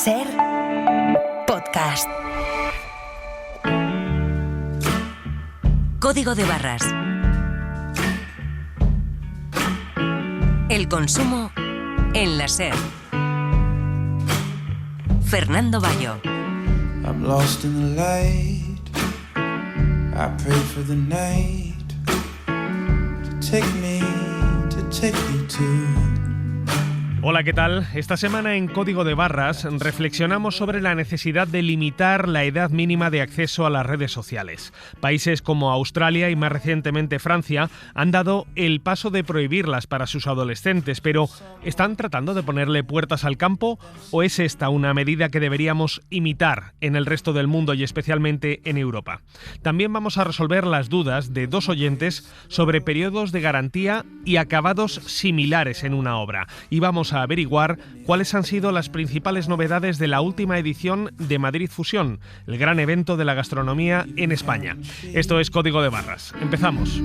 Ser podcast. Código de barras. El consumo en la Ser. Fernando Bayo. I'm lost in the light. I pray for the night to take me to. Hola, ¿qué tal? Esta semana en Código de Barras reflexionamos sobre la necesidad de limitar la edad mínima de acceso a las redes sociales. Países como Australia y más recientemente Francia han dado el paso de prohibirlas para sus adolescentes, pero ¿están tratando de ponerle puertas al campo o es esta una medida que deberíamos imitar en el resto del mundo y especialmente en Europa? También vamos a resolver las dudas de dos oyentes sobre periodos de garantía y acabados similares en una obra y vamos a averiguar cuáles han sido las principales novedades de la última edición de Madrid Fusión, el gran evento de la gastronomía en España. Esto es Código de Barras. Empezamos.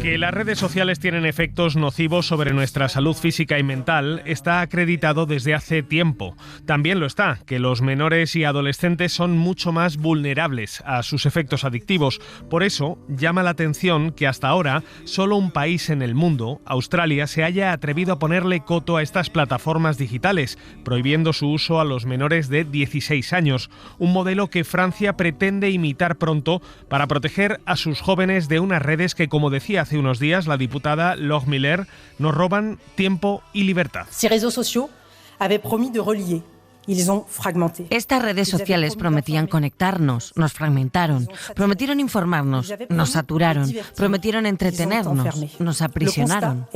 Que las redes sociales tienen efectos nocivos sobre nuestra salud física y mental está acreditado desde hace tiempo. También lo está que los menores y adolescentes son mucho más vulnerables a sus efectos adictivos. Por eso llama la atención que hasta ahora solo un país en el mundo, Australia, se haya atrevido a ponerle coto a estas plataformas digitales, prohibiendo su uso a los menores de 16 años, un modelo que Francia pretende imitar pronto para proteger a sus jóvenes de unas redes que, como decía hace unos días la diputada Laure Miller, nos roban tiempo y libertad. Ces réseaux sociaux avaient promis de relier. Estas redes sociales prometían conectarnos, nos fragmentaron, prometieron informarnos, nos saturaron, prometieron entretenernos, nos aprisionaron.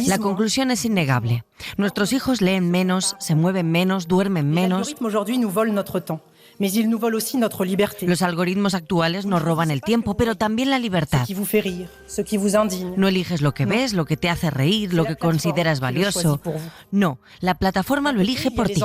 La conclusión es innegable. Nuestros hijos leen menos, se mueven menos, duermen menos. Los algoritmos actuales nos roban el tiempo, pero también la libertad. No eliges lo que ves, lo que te hace reír, lo que consideras valioso. No, la plataforma lo elige por ti.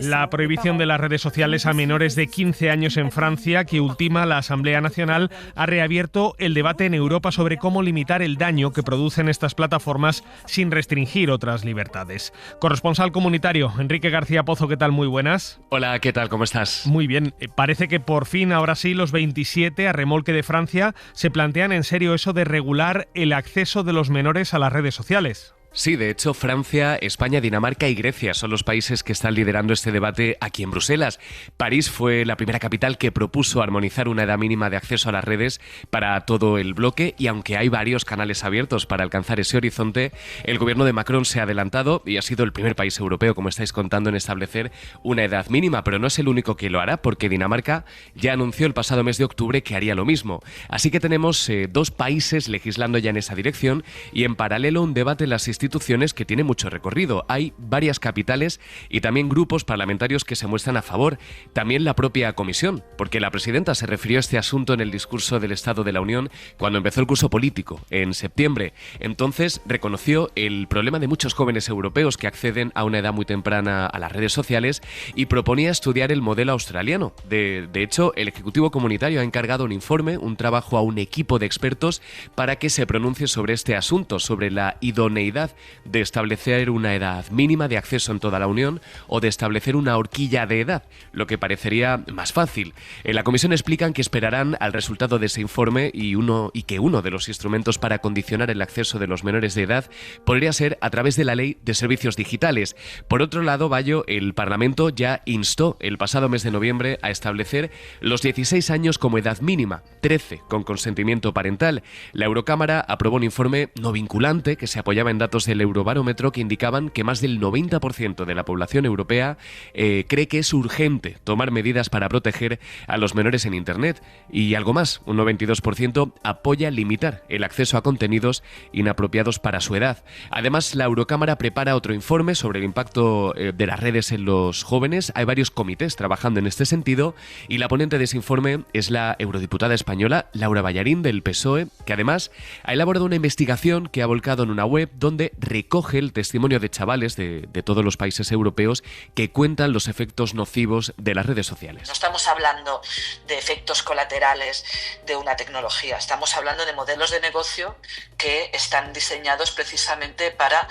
La prohibición de las redes sociales a menores de 15 años en Francia, que ultima la Asamblea Nacional, ha reabierto el debate en Europa sobre cómo limitar el daño que producen estas plataformas sin restringir otras libertades. Corresponsal comunitario, Enrique García Pozo, ¿qué tal? Muy buenas. Hola, ¿qué tal? ¿Cómo estás? Muy bien. Parece que por fin, ahora sí, los 27, a remolque de Francia, se plantean en serio eso de regular el acceso de los menores a las redes sociales. Sí, de hecho, Francia, España, Dinamarca y Grecia son los países que están liderando este debate aquí en Bruselas. París fue la primera capital que propuso armonizar una edad mínima de acceso a las redes para todo el bloque y aunque hay varios canales abiertos para alcanzar ese horizonte, el gobierno de Macron se ha adelantado y ha sido el primer país europeo, como estáis contando, en establecer una edad mínima, pero no es el único que lo hará porque Dinamarca ya anunció el pasado mes de octubre que haría lo mismo. Así que tenemos dos países legislando ya en esa dirección y en paralelo un debate en las instituciones que tiene mucho recorrido. Hay varias capitales y también grupos parlamentarios que se muestran a favor. También la propia Comisión, porque la presidenta se refirió a este asunto en el discurso del Estado de la Unión cuando empezó el curso político, en septiembre. Entonces reconoció el problema de muchos jóvenes europeos que acceden a una edad muy temprana a las redes sociales y proponía estudiar el modelo australiano. De hecho, el Ejecutivo Comunitario ha encargado un informe, un trabajo a un equipo de expertos para que se pronuncie sobre este asunto, sobre la idoneidad de establecer una edad mínima de acceso en toda la Unión o de establecer una horquilla de edad, lo que parecería más fácil. En la Comisión explican que esperarán al resultado de ese informe y que uno de los instrumentos para condicionar el acceso de los menores de edad podría ser a través de la Ley de Servicios Digitales. Por otro lado, Bayo, el Parlamento ya instó el pasado mes de noviembre a establecer los 16 años como edad mínima, 13 con consentimiento parental. La Eurocámara aprobó un informe no vinculante que se apoyaba en datos del Eurobarómetro que indicaban que más del 90% de la población europea cree que es urgente tomar medidas para proteger a los menores en Internet. Y algo más, un 92% apoya limitar el acceso a contenidos inapropiados para su edad. Además, la Eurocámara prepara otro informe sobre el impacto de las redes en los jóvenes. Hay varios comités trabajando en este sentido y la ponente de ese informe es la eurodiputada española Laura Ballarín del PSOE, que además ha elaborado una investigación que ha volcado en una web donde informe recoge el testimonio de chavales de todos los países europeos que cuentan los efectos nocivos de las redes sociales. No estamos hablando de efectos colaterales de una tecnología, estamos hablando de modelos de negocio que están diseñados precisamente para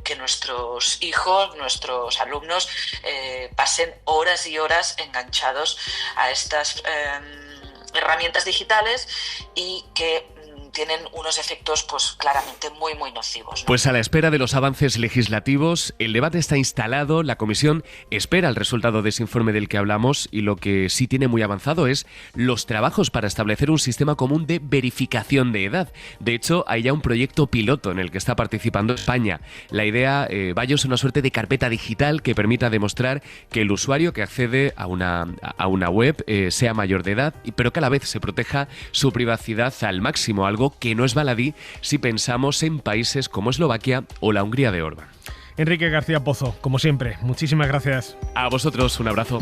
que nuestros hijos, nuestros alumnos pasen horas y horas enganchados a estas herramientas digitales y que tienen unos efectos pues claramente muy nocivos, ¿no? Pues a la espera de los avances legislativos, el debate está instalado, la Comisión espera el resultado de ese informe del que hablamos y lo que sí tiene muy avanzado es los trabajos para establecer un sistema común de verificación de edad. De hecho, hay ya un proyecto piloto en el que está participando España. La idea, Bayo, es una suerte de carpeta digital que permita demostrar que el usuario que accede a una web sea mayor de edad, pero que a la vez se proteja su privacidad al máximo, algo que no es baladí si pensamos en países como Eslovaquia o la Hungría de Orbán. Enrique García Pozo, como siempre, muchísimas gracias. A vosotros, un abrazo.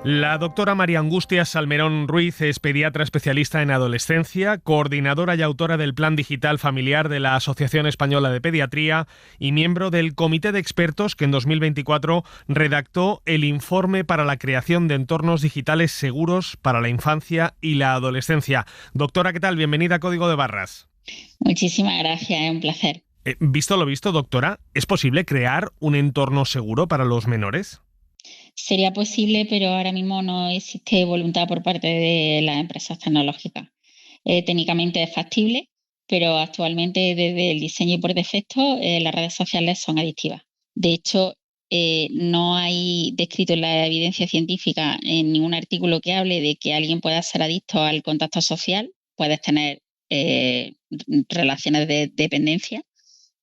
La doctora María Angustias Salmerón Ruiz es pediatra especialista en adolescencia, coordinadora y autora del Plan Digital Familiar de la Asociación Española de Pediatría y miembro del comité de expertos que en 2024 redactó el informe para la creación de entornos digitales seguros para la infancia y la adolescencia. Doctora, ¿qué tal? Bienvenida a Código de Barras. Muchísimas gracias, es un placer. Visto lo visto, doctora, ¿es posible crear un entorno seguro para los menores? Sería posible, pero ahora mismo no existe voluntad por parte de las empresas tecnológicas. Técnicamente es factible, pero actualmente desde el diseño y por defecto las redes sociales son adictivas. De hecho, no hay descrito en la evidencia científica en ningún artículo que hable de que alguien pueda ser adicto al contacto social. Puedes tener relaciones de dependencia,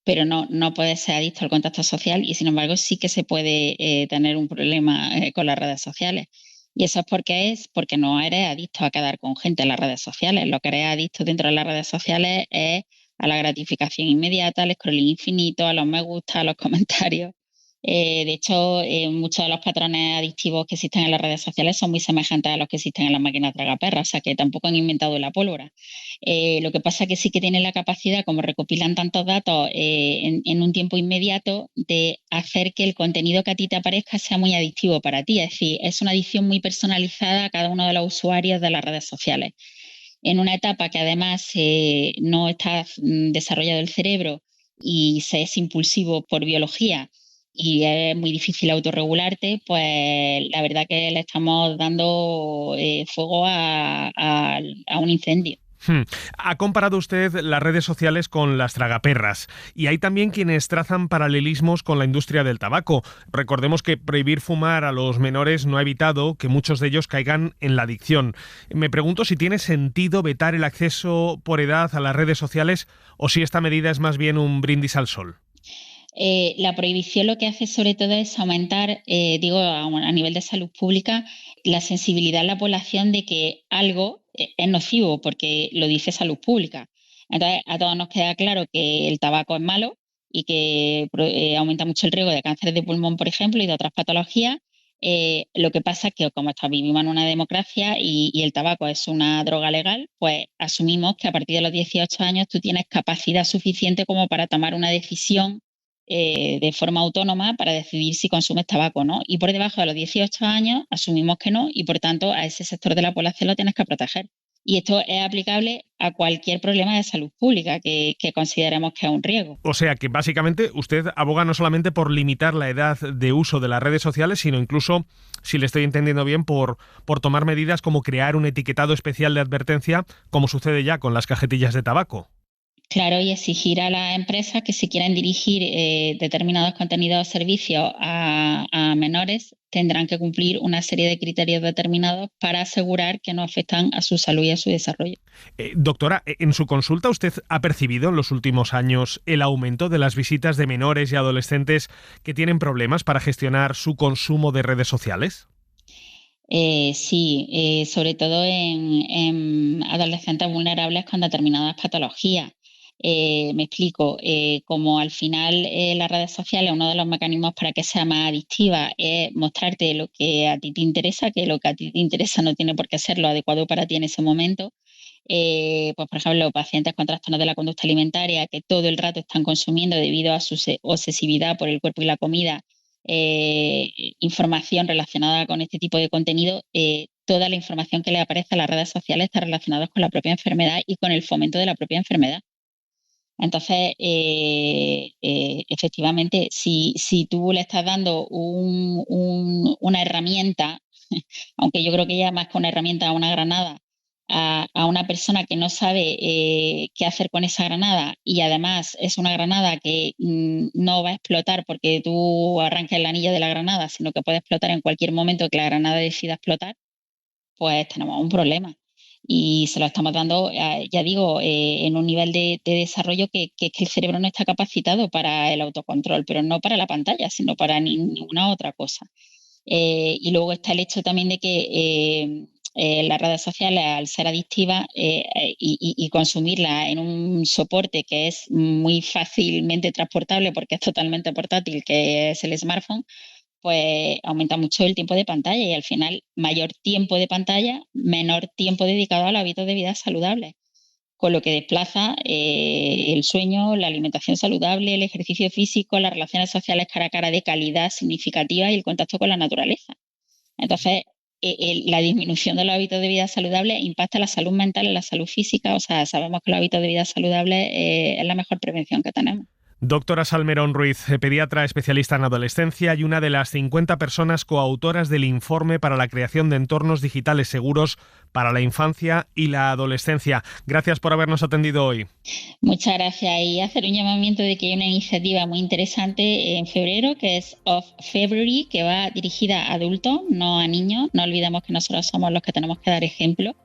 pero no puede ser adicto al contacto social y, sin embargo, sí que se puede tener un problema con las redes sociales. Y eso es porque no eres adicto a quedar con gente en las redes sociales. Lo que eres adicto dentro de las redes sociales es a la gratificación inmediata, al scrolling infinito, a los me gusta, a los comentarios. De hecho, muchos de los patrones adictivos que existen en las redes sociales son muy semejantes a los que existen en las máquinas tragaperras, o sea que tampoco han inventado la pólvora. Lo que pasa es que sí que tienen la capacidad, como recopilan tantos datos en un tiempo inmediato, de hacer que el contenido que a ti te aparezca sea muy adictivo para ti. Es decir, es una adicción muy personalizada a cada uno de los usuarios de las redes sociales. En una etapa que además no está desarrollado el cerebro y se es impulsivo por biología, y es muy difícil autorregularte, pues la verdad que le estamos dando fuego a un incendio. Ha comparado usted las redes sociales con las tragaperras y hay también quienes trazan paralelismos con la industria del tabaco. Recordemos que prohibir fumar a los menores no ha evitado que muchos de ellos caigan en la adicción. Me pregunto si tiene sentido vetar el acceso por edad a las redes sociales o si esta medida es más bien un brindis al sol. La prohibición lo que hace sobre todo es aumentar, a nivel de salud pública, la sensibilidad de la población de que algo es nocivo porque lo dice salud pública. Entonces, a todos nos queda claro que el tabaco es malo y que aumenta mucho el riesgo de cáncer de pulmón, por ejemplo, y de otras patologías. Lo que pasa es que como vivimos en una democracia y el tabaco es una droga legal, pues asumimos que a partir de los 18 años tú tienes capacidad suficiente como para tomar una decisión de forma autónoma para decidir si consumes tabaco o no. Y por debajo de los 18 años asumimos que no y, por tanto, a ese sector de la población lo tienes que proteger. Y esto es aplicable a cualquier problema de salud pública que consideremos que es un riesgo. O sea que básicamente usted aboga no solamente por limitar la edad de uso de las redes sociales, sino incluso, si le estoy entendiendo bien, por tomar medidas como crear un etiquetado especial de advertencia, como sucede ya con las cajetillas de tabaco. Claro, y exigir a las empresas que si quieren dirigir determinados contenidos o servicios a menores tendrán que cumplir una serie de criterios determinados para asegurar que no afectan a su salud y a su desarrollo. Doctora, ¿en su consulta usted ha percibido en los últimos años el aumento de las visitas de menores y adolescentes que tienen problemas para gestionar su consumo de redes sociales? Sí, sobre todo en adolescentes vulnerables con determinadas patologías. Me explico, como al final las redes sociales, uno de los mecanismos para que sea más adictiva es mostrarte lo que a ti te interesa, que lo que a ti te interesa no tiene por qué ser lo adecuado para ti en ese momento. pues por ejemplo, pacientes con trastornos de la conducta alimentaria que todo el rato están consumiendo debido a su obsesividad por el cuerpo y la comida, información relacionada con este tipo de contenido, toda la información que le aparece a las redes sociales está relacionada con la propia enfermedad y con el fomento de la propia enfermedad. Entonces, efectivamente, si tú le estás dando una herramienta, aunque yo creo que ya más que una herramienta, una granada, a una persona que no sabe qué hacer con esa granada, y además es una granada que no va a explotar porque tú arranques el anillo de la granada, sino que puede explotar en cualquier momento que la granada decida explotar, pues tenemos un problema. Y se lo estamos dando, ya digo, en un nivel de desarrollo que el cerebro no está capacitado para el autocontrol, pero no para la pantalla, sino para ninguna otra cosa. Y luego está el hecho también de que las redes sociales, al ser adictivas y consumirlas en un soporte que es muy fácilmente transportable porque es totalmente portátil, que es el smartphone, pues aumenta mucho el tiempo de pantalla y al final mayor tiempo de pantalla, menor tiempo dedicado al hábito de vida saludable, con lo que desplaza el sueño, la alimentación saludable, el ejercicio físico, las relaciones sociales cara a cara de calidad significativa y el contacto con la naturaleza. Entonces, la disminución de los hábitos de vida saludable impacta en la salud mental, en la salud física. O sea, sabemos que los hábitos de vida saludable es la mejor prevención que tenemos. Doctora Salmerón Ruiz, pediatra especialista en adolescencia y una de las 50 personas coautoras del informe para la creación de entornos digitales seguros para la infancia y la adolescencia. Gracias por habernos atendido hoy. Muchas gracias. Y hacer un llamamiento de que hay una iniciativa muy interesante en febrero, que es Off February, que va dirigida a adultos, no a niños. No olvidemos que nosotros somos los que tenemos que dar ejemplo.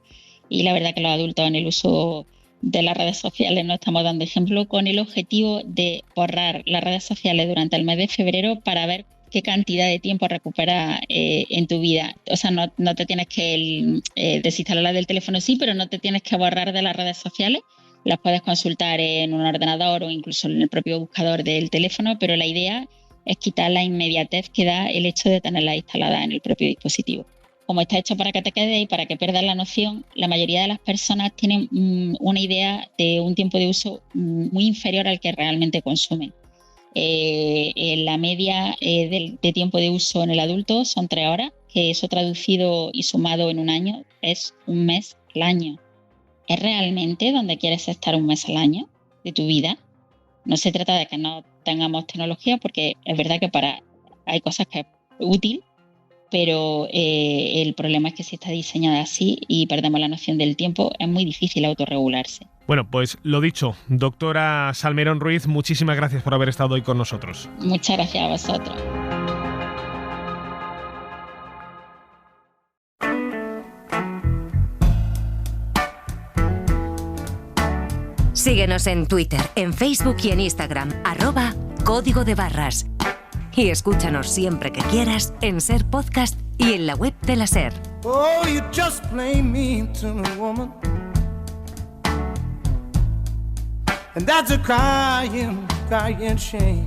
Y la verdad que los adultos en el uso de las redes sociales no estamos dando ejemplo, con el objetivo de borrar las redes sociales durante el mes de febrero para ver qué cantidad de tiempo recuperas en tu vida. O sea, no te tienes que desinstalarla del teléfono, sí, pero no te tienes que borrar de las redes sociales. Las puedes consultar en un ordenador o incluso en el propio buscador del teléfono, pero la idea es quitar la inmediatez que da el hecho de tenerla instalada en el propio dispositivo. Como está hecho para que te quedes y para que pierdas la noción, la mayoría de las personas tienen una idea de un tiempo de uso muy inferior al que realmente consumen. La media de tiempo de uso en el adulto son 3 horas, que eso traducido y sumado en un año es un mes al año. ¿Es realmente donde quieres estar un mes al año de tu vida? No se trata de que no tengamos tecnología, porque es verdad que hay cosas que es útil, pero el problema es que si está diseñada así y perdemos la noción del tiempo, es muy difícil autorregularse. Bueno, pues lo dicho, doctora Salmerón Ruiz, muchísimas gracias por haber estado hoy con nosotros. Muchas gracias a vosotros. Síguenos en Twitter, en Facebook y en Instagram, @Código de Barras. Y escúchanos siempre que quieras en SER Podcast y en la web de la SER. Oh, you just plain mean to me, woman. And that's a crying shame.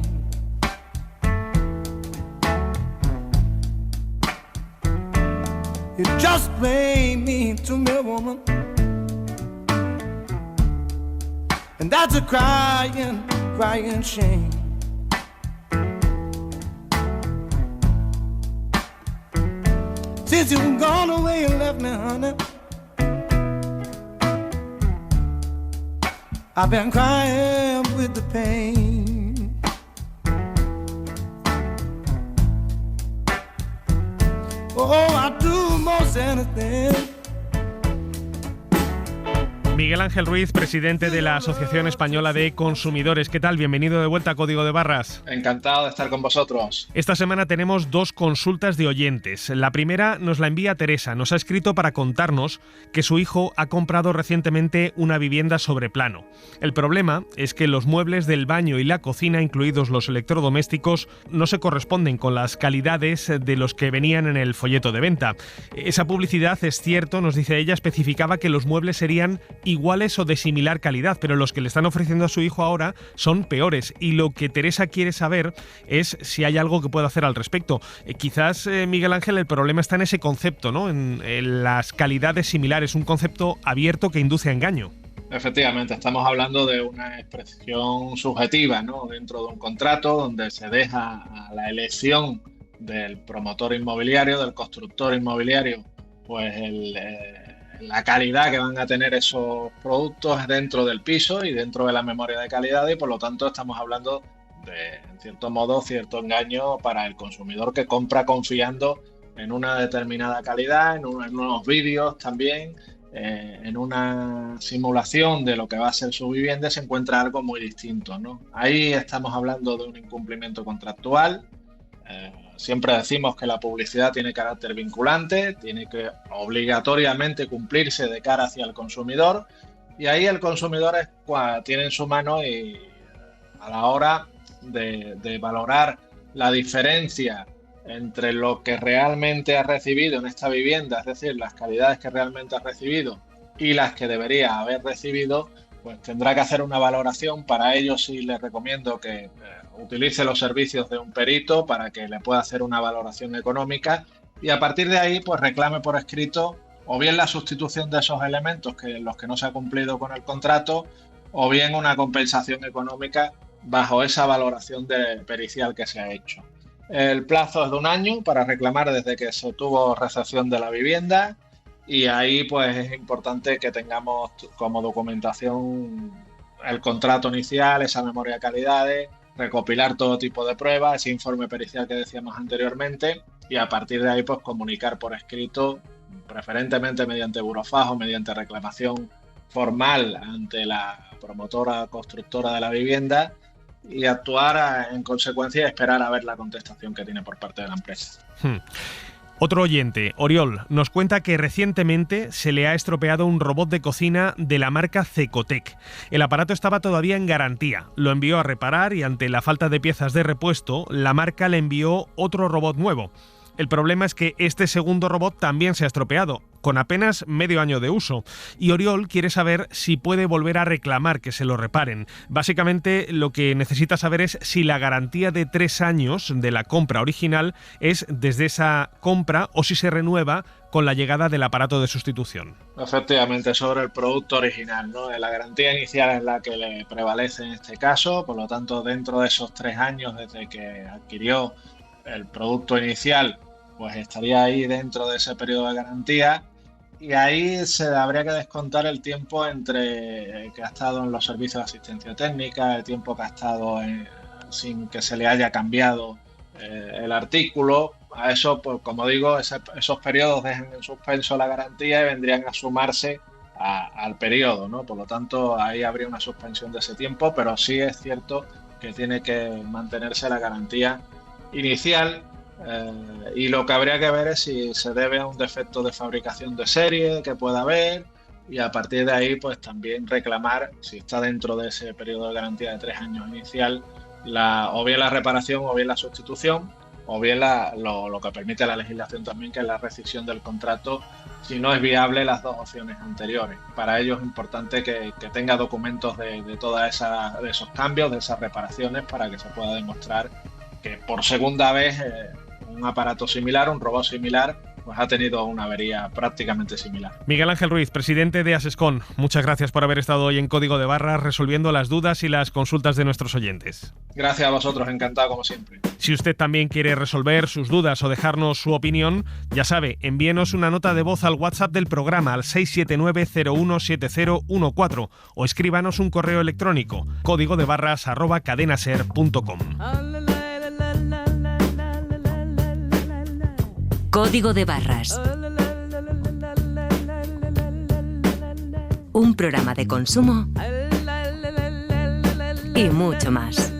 You just plain mean to me, woman. And that's a crying shame. Since you've gone away and left me, honey, I've been crying with the pain. Oh, I'd do most anything. Miguel Ángel Ruiz, presidente de la Asociación Española de Consumidores. ¿Qué tal? Bienvenido de vuelta a Código de Barras. Encantado de estar con vosotros. Esta semana tenemos 2 consultas de oyentes. La primera nos la envía Teresa. Nos ha escrito para contarnos que su hijo ha comprado recientemente una vivienda sobre plano. El problema es que los muebles del baño y la cocina, incluidos los electrodomésticos, no se corresponden con las calidades de los que venían en el folleto de venta. Esa publicidad, es cierto, nos dice ella, especificaba que los muebles serían iguales o de similar calidad, pero los que le están ofreciendo a su hijo ahora son peores. Y lo que Teresa quiere saber es si hay algo que pueda hacer al respecto. Quizás, Miguel Ángel, el problema está en ese concepto, ¿no? En las calidades similares, un concepto abierto que induce a engaño. Efectivamente, estamos hablando de una expresión subjetiva, ¿no? Dentro de un contrato donde se deja a la elección del promotor inmobiliario, del constructor inmobiliario, pues la calidad que van a tener esos productos dentro del piso y dentro de la memoria de calidad, y por lo tanto estamos hablando de, en cierto modo, cierto engaño para el consumidor que compra confiando en una determinada calidad, en unos vídeos también, en una simulación de lo que va a ser su vivienda, se encuentra algo muy distinto, ¿no? Ahí estamos hablando de un incumplimiento contractual. Siempre decimos que la publicidad tiene carácter vinculante, tiene que obligatoriamente cumplirse de cara hacia el consumidor, y ahí el consumidor tiene en su mano, y a la hora de valorar la diferencia entre lo que realmente ha recibido en esta vivienda, es decir, las calidades que realmente ha recibido y las que debería haber recibido, pues tendrá que hacer una valoración. Para ello sí les recomiendo que utilice los servicios de un perito para que le pueda hacer una valoración económica, y a partir de ahí pues reclame por escrito o bien la sustitución de esos elementos los que no se ha cumplido con el contrato, o bien una compensación económica bajo esa valoración pericial que se ha hecho. El plazo es de 1 año para reclamar desde que se tuvo recepción de la vivienda, y ahí pues es importante que tengamos como documentación el contrato inicial, esa memoria de calidades, recopilar todo tipo de pruebas, ese informe pericial que decíamos anteriormente, y a partir de ahí pues comunicar por escrito, preferentemente mediante burofax o mediante reclamación formal ante la promotora constructora de la vivienda, y actuar en consecuencia y esperar a ver la contestación que tiene por parte de la empresa. Otro oyente, Oriol, nos cuenta que recientemente se le ha estropeado un robot de cocina de la marca Cecotec. El aparato estaba todavía en garantía, lo envió a reparar y ante la falta de piezas de repuesto, la marca le envió otro robot nuevo. El problema es que este segundo robot también se ha estropeado, con apenas medio año de uso, y Oriol quiere saber si puede volver a reclamar que se lo reparen. Básicamente lo que necesita saber es si la garantía de 3 años de la compra original es desde esa compra o si se renueva con la llegada del aparato de sustitución. Efectivamente, sobre el producto original, ¿no? La garantía inicial es la que le prevalece en este caso, por lo tanto dentro de esos 3 años desde que adquirió el producto inicial, pues estaría ahí dentro de ese periodo de garantía, y ahí se habría que descontar el tiempo entre que ha estado en los servicios de asistencia técnica, el tiempo que ha estado sin que se le haya cambiado el artículo. A eso, pues como digo, esos periodos dejan en suspenso la garantía y vendrían a sumarse al periodo, ¿no? Por lo tanto, ahí habría una suspensión de ese tiempo, pero sí es cierto que tiene que mantenerse la garantía inicial. Y lo que habría que ver es si se debe a un defecto de fabricación de serie que pueda haber, y a partir de ahí pues también reclamar, si está dentro de ese periodo de garantía de 3 años inicial, o bien la reparación o bien la sustitución, o bien lo que permite la legislación también, que es la rescisión del contrato si no es viable las 2 opciones anteriores. Para ello es importante que tenga documentos de de esos cambios, de esas reparaciones, para que se pueda demostrar que por segunda vez un aparato similar, un robot similar, pues ha tenido una avería prácticamente similar. Miguel Ángel Ruiz, presidente de Asescon, muchas gracias por haber estado hoy en Código de Barras resolviendo las dudas y las consultas de nuestros oyentes. Gracias a vosotros, encantado como siempre. Si usted también quiere resolver sus dudas o dejarnos su opinión, ya sabe, envíenos una nota de voz al WhatsApp del programa al 679-017014 o escríbanos un correo electrónico códigodebarras@cadenaser.com. Código de Barras. Un programa de consumo y mucho más.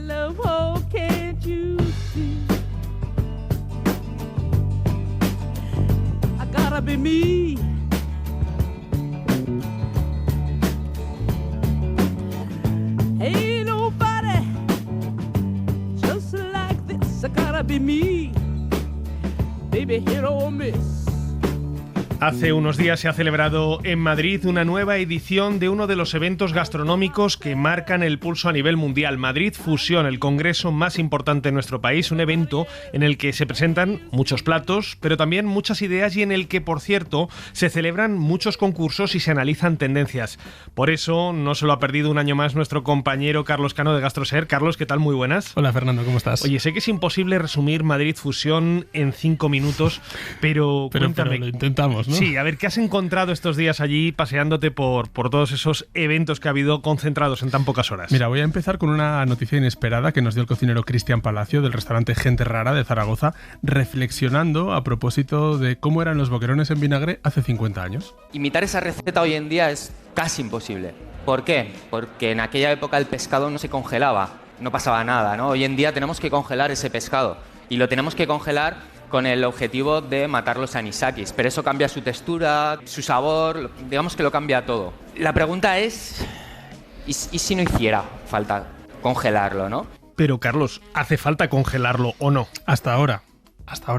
Hace unos días se ha celebrado en Madrid una nueva edición de uno de los eventos gastronómicos que marcan el pulso a nivel mundial. Madrid Fusión, el congreso más importante en nuestro país, un evento en el que se presentan muchos platos, pero también muchas ideas y en el que, por cierto, se celebran muchos concursos y se analizan tendencias. Por eso no se lo ha perdido un año más nuestro compañero Carlos Cano de GastroSer. Carlos, ¿qué tal? Muy buenas. Hola Fernando, ¿cómo estás? Oye, sé que es imposible resumir Madrid Fusión en 5 minutos, pero cuéntame. Pero lo intentamos, ¿no? Sí, a ver, ¿qué has encontrado estos días allí paseándote por todos esos eventos que ha habido concentrados en tan pocas horas? Mira, voy a empezar con una noticia inesperada que nos dio el cocinero Cristian Palacio del restaurante Gente Rara de Zaragoza, reflexionando a propósito de cómo eran los boquerones en vinagre hace 50 años. Imitar esa receta hoy en día es casi imposible. ¿Por qué? Porque en aquella época el pescado no se congelaba, no pasaba nada, ¿no? Hoy en día tenemos que congelar ese pescado y lo tenemos que congelar con el objetivo de matar los anisakis, pero eso cambia su textura, su sabor, digamos que lo cambia todo. La pregunta es, ¿y si no hiciera falta congelarlo, no? Pero Carlos, ¿hace falta congelarlo o no? Hasta ahora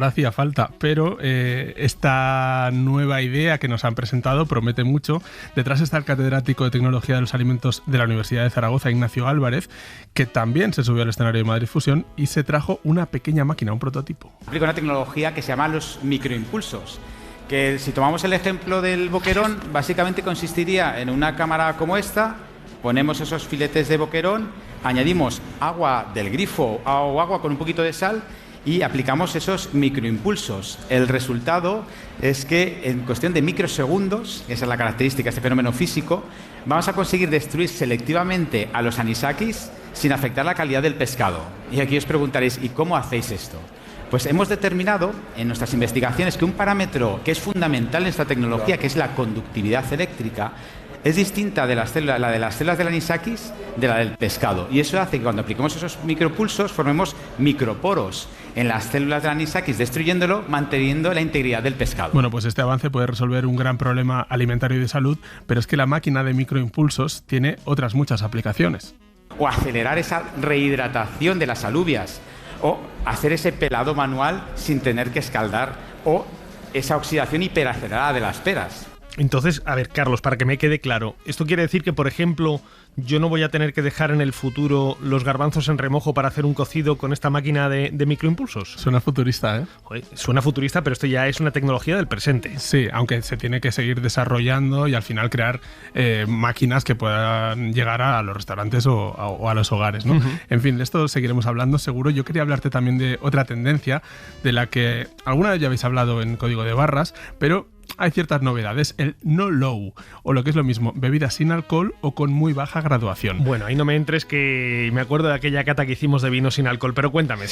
hacía falta, pero esta nueva idea que nos han presentado promete mucho. Detrás está el catedrático de Tecnología de los Alimentos de la Universidad de Zaragoza, Ignacio Álvarez, que también se subió al escenario de Madrid Fusión y se trajo una pequeña máquina, un prototipo. Aplica una tecnología que se llama los microimpulsos, que si tomamos el ejemplo del boquerón, básicamente consistiría en una cámara como esta, ponemos esos filetes de boquerón, añadimos agua del grifo o agua con un poquito de sal y aplicamos esos microimpulsos. El resultado es que en cuestión de microsegundos, esa es la característica de este fenómeno físico, vamos a conseguir destruir selectivamente a los anisakis sin afectar la calidad del pescado. Y aquí os preguntaréis, ¿y cómo hacéis esto? Pues hemos determinado en nuestras investigaciones que un parámetro que es fundamental en esta tecnología, que es la conductividad eléctrica, es distinta de la de las células del anisakis de la del pescado. Y eso hace que cuando apliquemos esos micropulsos formemos microporos en las células del anisakis, destruyéndolo, manteniendo la integridad del pescado. Bueno, pues este avance puede resolver un gran problema alimentario y de salud, pero es que la máquina de microimpulsos tiene otras muchas aplicaciones. O acelerar esa rehidratación de las alubias, o hacer ese pelado manual sin tener que escaldar, o esa oxidación hiperacelerada de las peras. Entonces, a ver, Carlos, para que me quede claro, ¿esto quiere decir que, por ejemplo, yo no voy a tener que dejar en el futuro los garbanzos en remojo para hacer un cocido con esta máquina de microimpulsos? Suena futurista, ¿eh? Joder, suena futurista, pero esto ya es una tecnología del presente. Sí, aunque se tiene que seguir desarrollando y al final crear máquinas que puedan llegar a los restaurantes o a los hogares, ¿no? Uh-huh. En fin, de esto seguiremos hablando seguro. Yo quería hablarte también de otra tendencia de la que alguna vez ya habéis hablado en Código de Barras, pero hay ciertas novedades, el no low, o lo que es lo mismo, bebidas sin alcohol o con muy baja graduación. Bueno, ahí no me entres, que me acuerdo de aquella cata que hicimos de vino sin alcohol, pero cuéntame.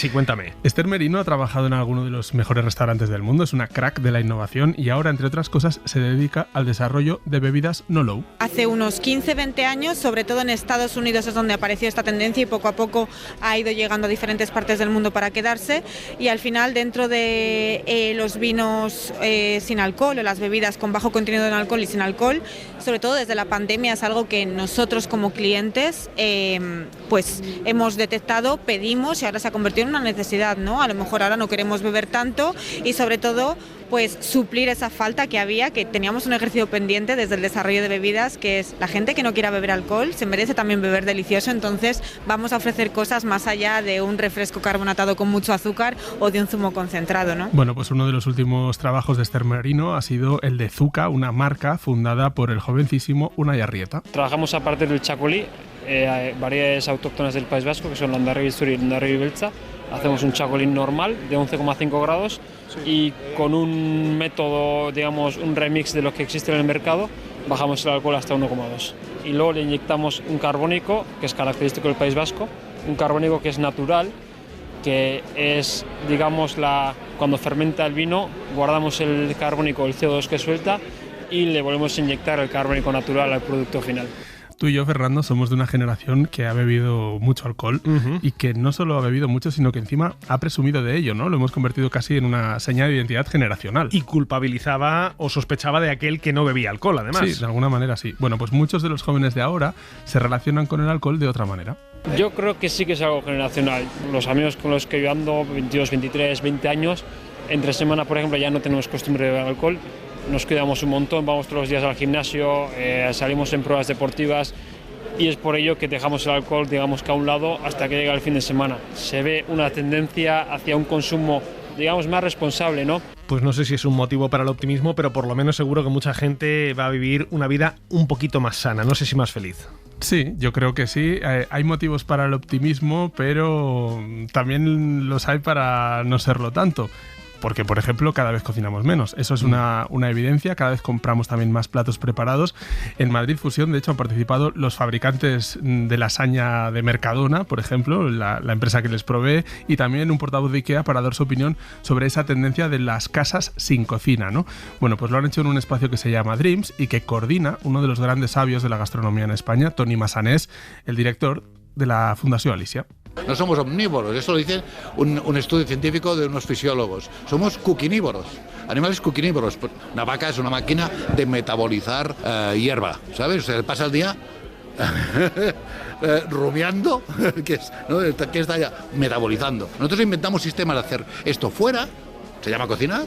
Esther Merino ha trabajado en alguno de los mejores restaurantes del mundo, es una crack de la innovación y ahora, entre otras cosas, se dedica al desarrollo de bebidas no low. Hace unos 15-20 años, sobre todo en Estados Unidos es donde apareció esta tendencia y poco a poco ha ido llegando a diferentes partes del mundo para quedarse, y al final dentro de los vinos sin alcohol o las bebidas con bajo contenido en alcohol y sin alcohol, sobre todo desde la pandemia, es algo que nosotros como clientes pues hemos detectado, pedimos y ahora se ha convertido en una necesidad, ¿no? A lo mejor ahora no queremos beber tanto y sobre todo pues suplir esa falta que había, que teníamos un ejercicio pendiente desde el desarrollo de bebidas, que es la gente que no quiera beber alcohol, se merece también beber delicioso, entonces vamos a ofrecer cosas más allá de un refresco carbonatado con mucho azúcar o de un zumo concentrado, ¿no? Bueno, pues uno de los últimos trabajos de Esther Merino ha sido el de Zuca, una marca fundada por el jovencísimo Unai Arrieta. Trabajamos a partir del chacolí, variedades autóctonas del País Vasco, que son la Ondarribi Zuri y la Ondarribi Beltza. Hacemos un chacolín normal de 11,5 grados y con un método, digamos, un remix de lo que existe en el mercado, bajamos el alcohol hasta 1,2. Y luego le inyectamos un carbónico, que es característico del País Vasco, un carbónico que es natural, que es, digamos, cuando fermenta el vino, guardamos el carbónico, el CO2 que suelta, y le volvemos a inyectar el carbónico natural al producto final. Tú y yo, Fernando, somos de una generación que ha bebido mucho alcohol y que no solo ha bebido mucho, sino que encima ha presumido de ello, ¿no? Lo hemos convertido casi en una señal de identidad generacional. Y culpabilizaba o sospechaba de aquel que no bebía alcohol, además. Sí, de alguna manera sí. Bueno, pues muchos de los jóvenes de ahora se relacionan con el alcohol de otra manera. Yo creo que sí que es algo generacional. Los amigos con los que yo ando, 22, 23, 20 años, entre semana, por ejemplo, ya no tenemos costumbre de beber alcohol. nos cuidamos un montón, vamos todos los días al gimnasio, salimos en pruebas deportivas y es por ello que dejamos el alcohol, digamos que a un lado, hasta que llega el fin de semana. Se ve una tendencia hacia un consumo, digamos, más responsable, ¿no? Pues no sé si es un motivo para el optimismo, pero por lo menos seguro que mucha gente va a vivir una vida un poquito más sana, no sé si más feliz. Sí, yo creo que sí. Hay motivos para el optimismo, pero también los hay para no serlo tanto. Porque, por ejemplo, cada vez cocinamos menos. Eso es una evidencia. Cada vez compramos también más platos preparados. En Madrid Fusión, de hecho, han participado los fabricantes de lasaña de Mercadona, por ejemplo, la empresa que les provee, y también un portavoz de IKEA para dar su opinión sobre esa tendencia de las casas sin cocina, ¿no? Bueno, pues lo han hecho en un espacio que se llama Dreams y que coordina uno de los grandes sabios de la gastronomía en España, Toni Massanés, el director de la Fundación Alicia. No somos omnívoros, eso lo dice un estudio científico de unos fisiólogos. Somos cuquinívoros, animales cuquinívoros. Una vaca es una máquina de metabolizar hierba, ¿sabes? Se pasa el día rumiando, que está ya metabolizando. Nosotros inventamos sistemas de hacer esto fuera, se llama cocinar,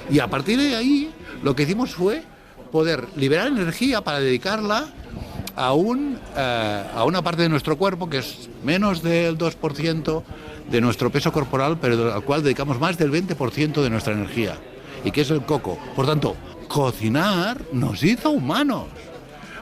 y a partir de ahí lo que hicimos fue poder liberar energía para dedicarla a una parte de nuestro cuerpo que es menos del 2% de nuestro peso corporal, pero al cual dedicamos más del 20% de nuestra energía, y que es el coco. Por tanto, cocinar nos hizo humanos,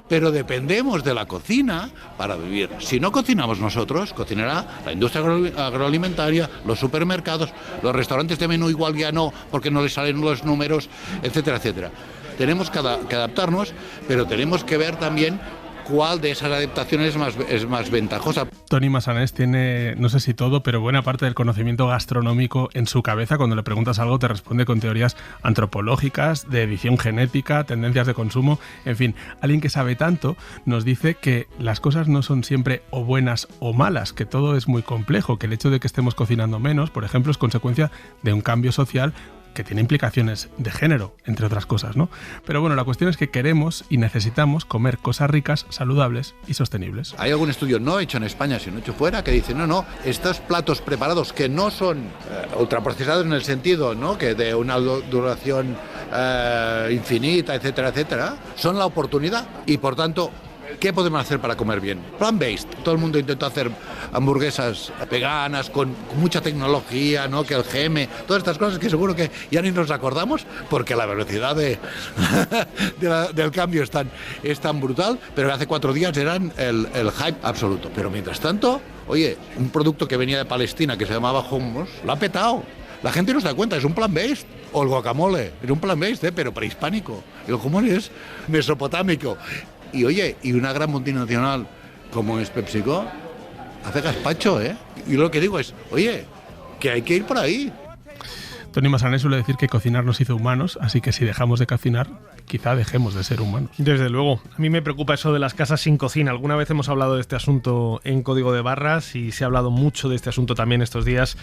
pero dependemos de la cocina para vivir. Si no cocinamos nosotros, cocinará la industria agroalimentaria, los supermercados, los restaurantes de menú igual ya no, porque no les salen los números, etcétera, etcétera. Tenemos que adaptarnos, pero tenemos que ver también cuál de esas adaptaciones es más ventajosa. Toni Massanés tiene, no sé si todo, pero buena parte del conocimiento gastronómico en su cabeza. Cuando le preguntas algo te responde con teorías antropológicas, de edición genética, tendencias de consumo, en fin, alguien que sabe tanto nos dice que las cosas no son siempre o buenas o malas, que todo es muy complejo, que el hecho de que estemos cocinando menos, por ejemplo, es consecuencia de un cambio social que tiene implicaciones de género, entre otras cosas, ¿no? Pero bueno, la cuestión es que queremos y necesitamos comer cosas ricas, saludables y sostenibles. Hay algún estudio no hecho en España, sino hecho fuera, que dice, no, estos platos preparados que no son ultraprocesados en el sentido, ¿no?, que de una duración infinita, etcétera, etcétera, son la oportunidad y, por tanto, ¿qué podemos hacer para comer bien? Plant-based. Todo el mundo intentó hacer hamburguesas veganas con mucha tecnología, ¿no? Que el GM, todas estas cosas que seguro que ya ni nos acordamos porque la velocidad del cambio es tan brutal, pero hace 4 días eran el hype absoluto. Pero mientras tanto, oye, un producto que venía de Palestina que se llamaba hummus, lo ha petado. La gente no se da cuenta, es un plant-based. O el guacamole, era un plant-based, pero prehispánico. El hummus es mesopotámico. Y oye, y una gran multinacional como es PepsiCo hace gazpacho, ¿eh? Y lo que digo es, oye, que hay que ir por ahí. Toni Massanés suele decir que cocinar nos hizo humanos, así que si dejamos de cocinar, quizá dejemos de ser humanos. Desde luego. A mí me preocupa eso de las casas sin cocina. Alguna vez hemos hablado de este asunto en Código de Barras y se ha hablado mucho de este asunto también estos días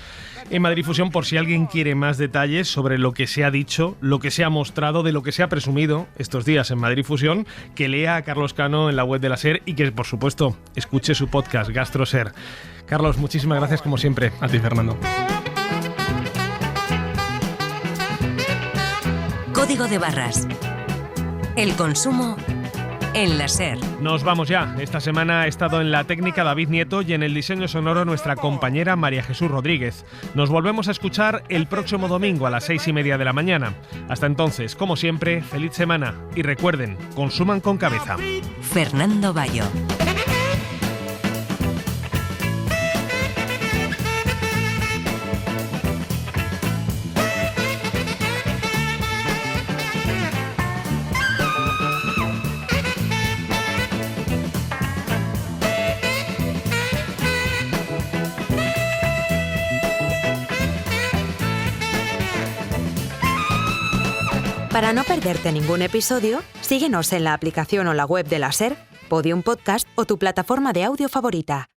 en Madrid Fusión, por si alguien quiere más detalles sobre lo que se ha dicho, lo que se ha mostrado, de lo que se ha presumido estos días en Madrid Fusión, que lea a Carlos Cano en la web de la SER y que, por supuesto, escuche su podcast GastroSer. Carlos, muchísimas gracias como siempre. A ti, Fernando. Código de Barras. El consumo en la SER. Nos vamos ya. Esta semana ha estado en la técnica David Nieto y en el diseño sonoro nuestra compañera María Jesús Rodríguez. Nos volvemos a escuchar el próximo domingo a las 6:30 de la mañana. Hasta entonces, como siempre, feliz semana. Y recuerden, consuman con cabeza. Fernando Bayo. Para no perderte ningún episodio, síguenos en la aplicación o la web de la SER, Podium Podcast o tu plataforma de audio favorita.